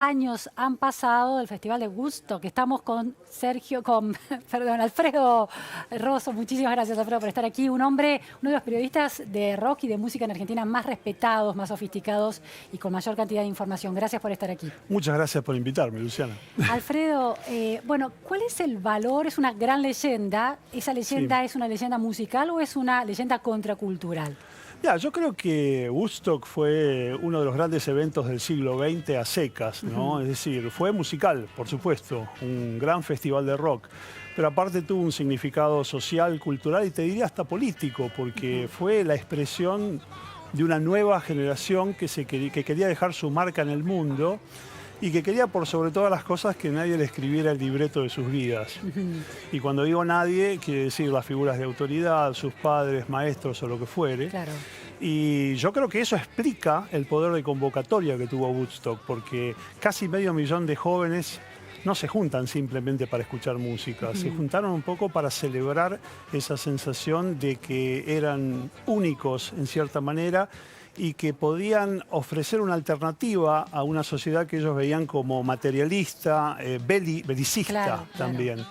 años han pasado del Festival de Woodstock, que estamos con perdón, Alfredo Rosso. Muchísimas gracias, Alfredo, por estar aquí. Un hombre, uno de los periodistas de rock y de música en Argentina más respetados, más sofisticados y con mayor cantidad de información. Gracias por estar aquí. Muchas gracias por invitarme, Luciana. Alfredo, bueno, ¿cuál es el valor? Es una gran leyenda. ¿Esa leyenda es una leyenda musical o es una leyenda contracultural? Ya, yo creo que Woodstock fue uno de los grandes eventos del siglo XX a secas, ¿no? Es decir, fue musical, por supuesto, un gran festival de rock, pero aparte tuvo un significado social, cultural y te diría hasta político, porque fue la expresión de una nueva generación que quería dejar su marca en el mundo y que quería, por sobre todas las cosas, que nadie le escribiera el libreto de sus vidas. Y cuando digo nadie, quiere decir las figuras de autoridad, sus padres, maestros o lo que fuere. Claro. Y yo creo que eso explica el poder de convocatoria que tuvo Woodstock, porque casi 500.000 de jóvenes no se juntan simplemente para escuchar música, se juntaron un poco para celebrar esa sensación de que eran únicos en cierta manera y que podían ofrecer una alternativa a una sociedad que ellos veían como materialista, belicista Claro, también. claro.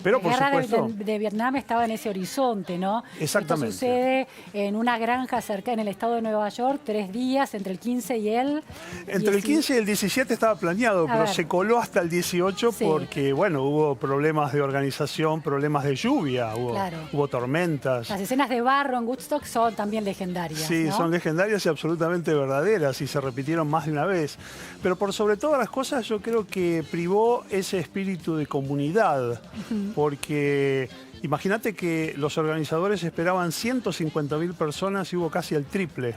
Pero La por guerra supuesto... de Vietnam estaba en ese horizonte, ¿no? Exactamente. Esto sucede en una granja cerca en el estado de Nueva York, 3 días, entre el 15 y el... Entre el 15 y el 17 estaba planeado, pero se coló hasta el 18 porque, bueno, hubo problemas de organización, problemas de lluvia, hubo tormentas. Las escenas de barro en Woodstock son también legendarias, Sí, ¿no? son legendarias y absolutamente verdaderas y se repitieron más de una vez. Pero por sobre todas las cosas yo creo que privó ese espíritu de comunidad, porque imagínate que los organizadores esperaban 150.000 personas y hubo casi el triple.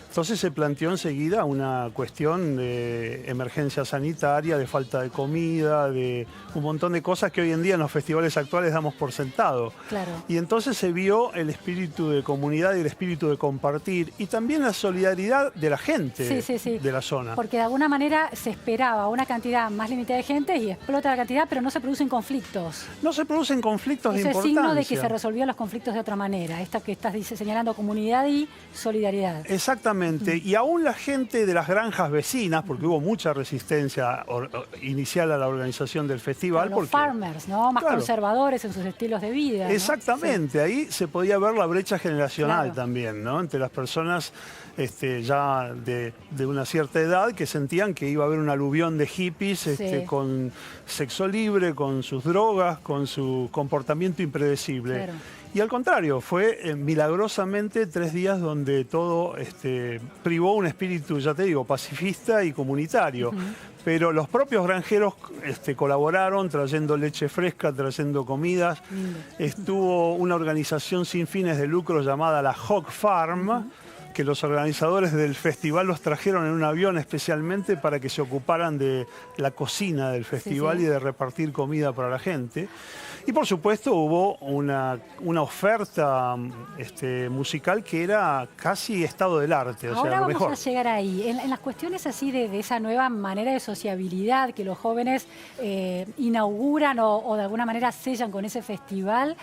Entonces se planteó enseguida una cuestión de emergencia sanitaria, de falta de comida, de un montón de cosas que hoy en día en los festivales actuales damos por sentado. Claro. Y entonces se vio el espíritu de comunidad y el espíritu de compartir y también la solidaridad de la gente de la zona. Porque de alguna manera se esperaba una cantidad más limitada de gente y explota la cantidad, pero no se producen conflictos. No se producen conflictos de importancia. Signo de que se resolvían los conflictos de otra manera, esta que estás señalando, comunidad y solidaridad. Exactamente, y aún la gente de las granjas vecinas, porque hubo mucha resistencia inicial a la organización del festival. Los farmers, ¿no? Más conservadores en sus estilos de vida. Exactamente, ¿no? Ahí se podía ver la brecha generacional también, ¿no? Entre las personas ya de una cierta edad que sentían que iba a haber un aluvión de hippies con sexo libre, con sus drogas, con su comportamiento impredecible. Y al contrario, fue milagrosamente 3 días donde todo privó un espíritu, ya te digo, pacifista y comunitario. Pero los propios granjeros colaboraron trayendo leche fresca, trayendo comidas. Estuvo una organización sin fines de lucro llamada la Hog Farm, que los organizadores del festival los trajeron en un avión especialmente para que se ocuparan de la cocina del festival y de repartir comida para la gente. Y por supuesto hubo una oferta musical que era casi estado del arte, o sea, lo mejor. Vamos a llegar ahí. En las cuestiones así de esa nueva manera de sociabilidad que los jóvenes inauguran o de alguna manera sellan con ese festival,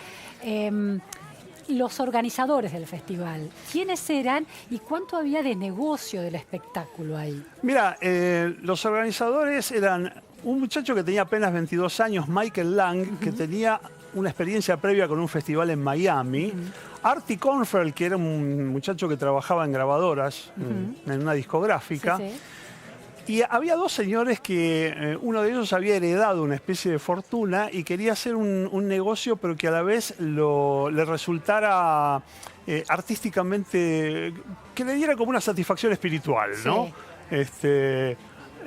los organizadores del festival, ¿quiénes eran y cuánto había de negocio del espectáculo ahí? Mira, los organizadores eran un muchacho que tenía apenas 22 años, Michael Lang, que tenía una experiencia previa con un festival en Miami. Artie Kornfeld, que era un muchacho que trabajaba en grabadoras, en una discográfica. Y había 2 señores que uno de ellos había heredado una especie de fortuna y quería hacer un negocio, pero que a la vez le resultara artísticamente, que le diera como una satisfacción espiritual, ¿no?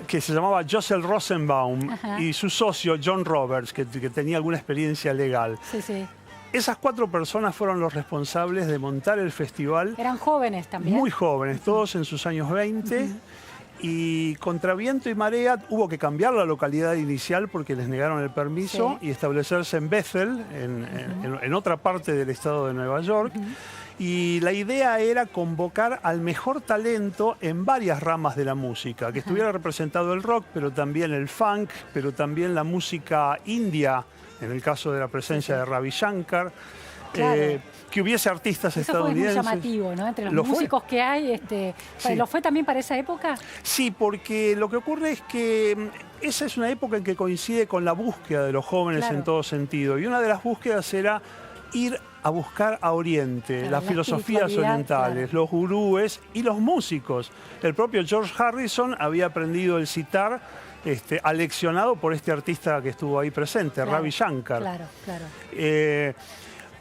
Que se llamaba Josel Rosenbaum y su socio John Roberts, que tenía alguna experiencia legal. Esas 4 personas fueron los responsables de montar el festival. ¿Eran jóvenes también? Muy jóvenes, todos en sus años 20. Y contra viento y marea hubo que cambiar la localidad inicial porque les negaron el permiso y establecerse en Bethel, en otra parte del estado de Nueva York. Y la idea era convocar al mejor talento en varias ramas de la música, que estuviera representado el rock, pero también el funk, pero también la música india, en el caso de la presencia de Ravi Shankar. Claro. Que hubiese artistas estadounidenses. Eso fue muy llamativo, ¿no? Entre los músicos que hay. Sí. ¿Lo fue también para esa época? Sí, porque lo que ocurre es que esa es una época en que coincide con la búsqueda de los jóvenes en todo sentido. Y una de las búsquedas era ir a buscar a Oriente, las filosofías orientales, los gurúes y los músicos. El propio George Harrison había aprendido el sitar aleccionado por este artista que estuvo ahí presente, Ravi Shankar.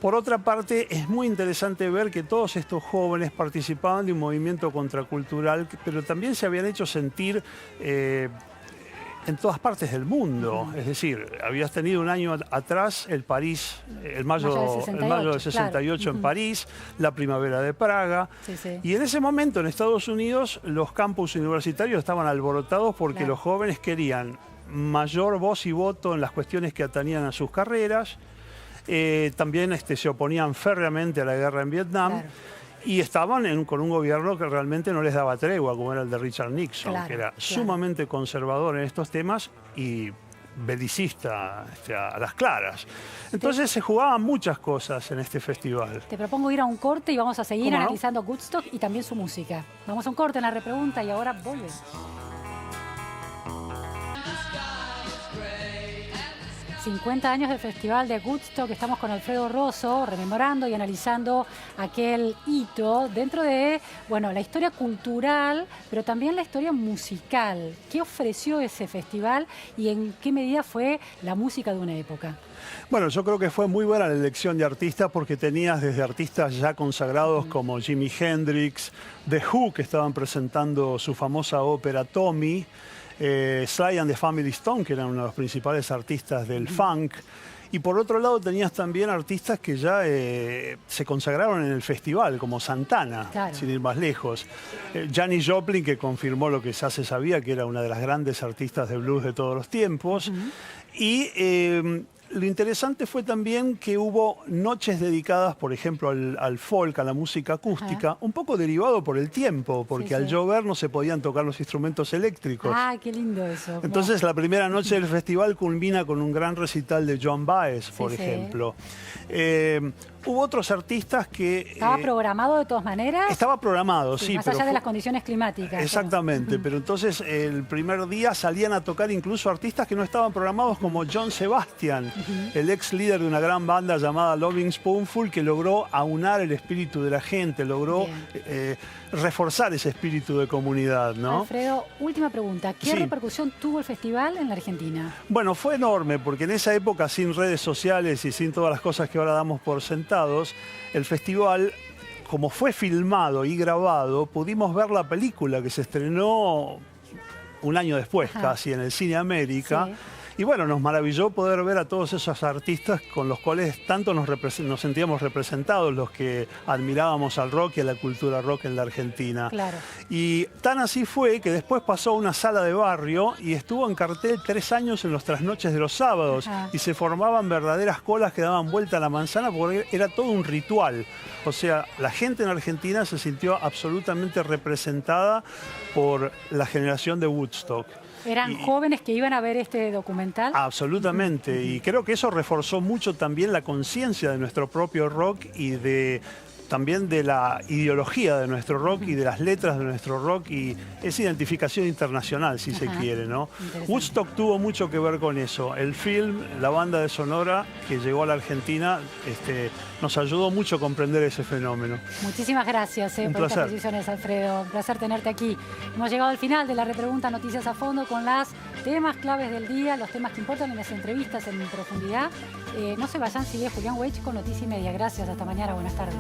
Por otra parte, es muy interesante ver que todos estos jóvenes participaban de un movimiento contracultural, pero también se habían hecho sentir en todas partes del mundo. Es decir, habías tenido un año atrás el mayo del 68 en París, la primavera de Praga. Y en ese momento en Estados Unidos los campus universitarios estaban alborotados porque los jóvenes querían mayor voz y voto en las cuestiones que atañían a sus carreras. También se oponían férreamente a la guerra en Vietnam. Y estaban con un gobierno que realmente no les daba tregua, como era el de Richard Nixon, que era sumamente conservador en estos temas y belicista a las claras. Entonces se jugaban muchas cosas en este festival. Te propongo ir a un corte y vamos a seguir analizando Woodstock y también su música. Vamos a un corte en la repregunta y ahora volvemos. 50 años del Festival de Woodstock, estamos con Alfredo Rosso, rememorando y analizando aquel hito dentro de, bueno, la historia cultural, pero también la historia musical. ¿Qué ofreció ese festival y en qué medida fue la música de una época? Bueno, yo creo que fue muy buena la elección de artistas porque tenías desde artistas ya consagrados como Jimi Hendrix, The Who, que estaban presentando su famosa ópera Tommy, Sly and the Family Stone, que eran uno de los principales artistas del funk. Y por otro lado tenías también artistas que ya se consagraron en el festival, como Santana, sin ir más lejos. Janis Joplin, que confirmó lo que ya se sabía, que era una de las grandes artistas de blues de todos los tiempos. Y lo interesante fue también que hubo noches dedicadas, por ejemplo, al folk, a la música acústica, un poco derivado por el tiempo, porque al llover no se podían tocar los instrumentos eléctricos. ¡Ah, qué lindo eso! Entonces, la primera noche del festival culmina con un gran recital de Joan Baez, por ejemplo. Hubo otros artistas que... ¿Estaba programado de todas maneras? Estaba programado, sí. Más allá de las condiciones climáticas. Exactamente, pero entonces el primer día salían a tocar incluso artistas que no estaban programados, como John Sebastian, el ex líder de una gran banda llamada Loving Spoonful, que logró aunar el espíritu de la gente, logró reforzar ese espíritu de comunidad, ¿no? Alfredo, última pregunta. ¿Qué repercusión tuvo el festival en la Argentina? Bueno, fue enorme, porque en esa época, sin redes sociales y sin todas las cosas que ahora damos por sentados, el festival, como fue filmado y grabado, pudimos ver la película que se estrenó un año después, casi, en el Cine América. Y bueno, nos maravilló poder ver a todos esos artistas con los cuales tanto nos sentíamos representados, los que admirábamos al rock y a la cultura rock en la Argentina. Y tan así fue que después pasó a una sala de barrio y estuvo en cartel 3 años en los trasnoches de los sábados. Y se formaban verdaderas colas que daban vuelta a la manzana porque era todo un ritual. O sea, la gente en Argentina se sintió absolutamente representada por la generación de Woodstock. ¿Eran jóvenes que iban a ver este documental? Absolutamente, y creo que eso reforzó mucho también la conciencia de nuestro propio rock y también de la ideología de nuestro rock y de las letras de nuestro rock, y esa identificación internacional, si se quiere, ¿no? Woodstock tuvo mucho que ver con eso. El film, la banda de Sonora que llegó a la Argentina, nos ayudó mucho a comprender ese fenómeno. Muchísimas gracias por estas precisiones, Alfredo. Un placer tenerte aquí. Hemos llegado al final de la repregunta Noticias a Fondo con los temas claves del día, los temas que importan en las entrevistas en profundidad. No se vayan, sigue Julián Weich con Noticia y Media. Gracias, hasta mañana, buenas tardes.